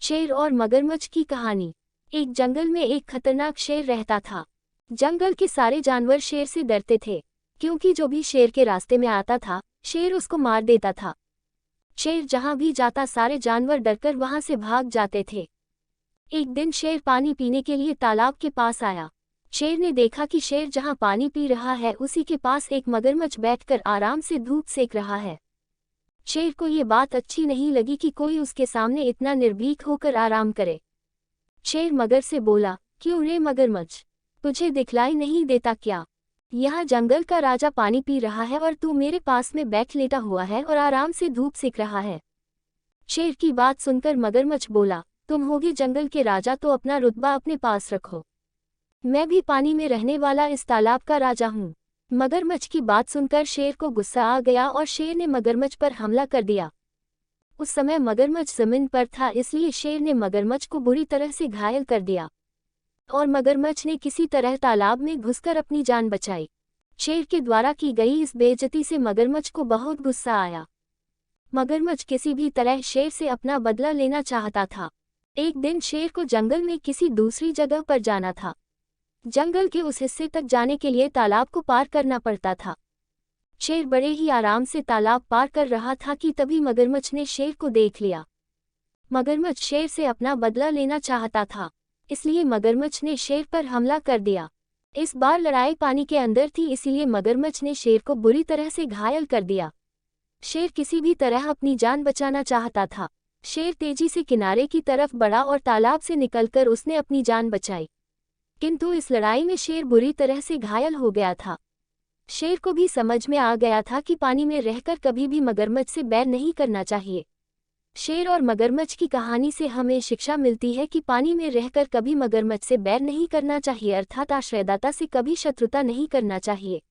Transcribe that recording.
शेर और मगरमच्छ की कहानी। एक जंगल में एक खतरनाक शेर रहता था। जंगल के सारे जानवर शेर से डरते थे, क्योंकि जो भी शेर के रास्ते में आता था, शेर उसको मार देता था। शेर जहां भी जाता सारे जानवर डरकर वहां से भाग जाते थे। एक दिन शेर पानी पीने के लिए तालाब के पास आया। शेर ने देखा कि शेर जहां पानी पी रहा है उसी के पास एक मगरमच्छ बैठकर आराम से धूप सेक रहा है। शेर को ये बात अच्छी नहीं लगी कि कोई उसके सामने इतना निर्भीक होकर आराम करे। शेर मगर से बोला, क्यों रे मगरमच्छ, तुझे दिखलाई नहीं देता क्या? यहाँ जंगल का राजा पानी पी रहा है और तू मेरे पास में बैठ लेटा हुआ है और आराम से धूप सेक रहा है। शेर की बात सुनकर मगरमच्छ बोला, तुम होगे जंगल के राजा तो अपना रुतबा अपने पास रखो। मैं भी पानी में रहने वाला इस तालाब का राजा हूँ। मगरमच्छ की बात सुनकर शेर को गुस्सा आ गया और शेर ने मगरमच्छ पर हमला कर दिया। उस समय मगरमच्छ जमीन पर था, इसलिए शेर ने मगरमच्छ को बुरी तरह से घायल कर दिया और मगरमच्छ ने किसी तरह तालाब में घुसकर अपनी जान बचाई। शेर के द्वारा की गई इस बेइज्जती से मगरमच्छ को बहुत गुस्सा आया। मगरमच्छ किसी भी तरह शेर से अपना बदला लेना चाहता था। एक दिन शेर को जंगल में किसी दूसरी जगह पर जाना था। जंगल के उस हिस्से तक जाने के लिए तालाब को पार करना पड़ता था। शेर बड़े ही आराम से तालाब पार कर रहा था कि तभी मगरमच्छ ने शेर को देख लिया। मगरमच्छ शेर से अपना बदला लेना चाहता था, इसलिए मगरमच्छ ने शेर पर हमला कर दिया। इस बार लड़ाई पानी के अंदर थी, इसलिए मगरमच्छ ने शेर को बुरी तरह से घायल कर दिया। शेर किसी भी तरह अपनी जान बचाना चाहता था। शेर तेजी से किनारे की तरफ बढ़ा और तालाब से निकलकर उसने अपनी जान बचाई, किंतु इस लड़ाई में शेर बुरी तरह से घायल हो गया था। शेर को भी समझ में आ गया था कि पानी में रहकर कभी भी मगरमच्छ से बैर नहीं करना चाहिए। शेर और मगरमच्छ की कहानी से हमें शिक्षा मिलती है कि पानी में रहकर कभी मगरमच्छ से बैर नहीं करना चाहिए, अर्थात आश्रयदाता से कभी शत्रुता नहीं करना चाहिए।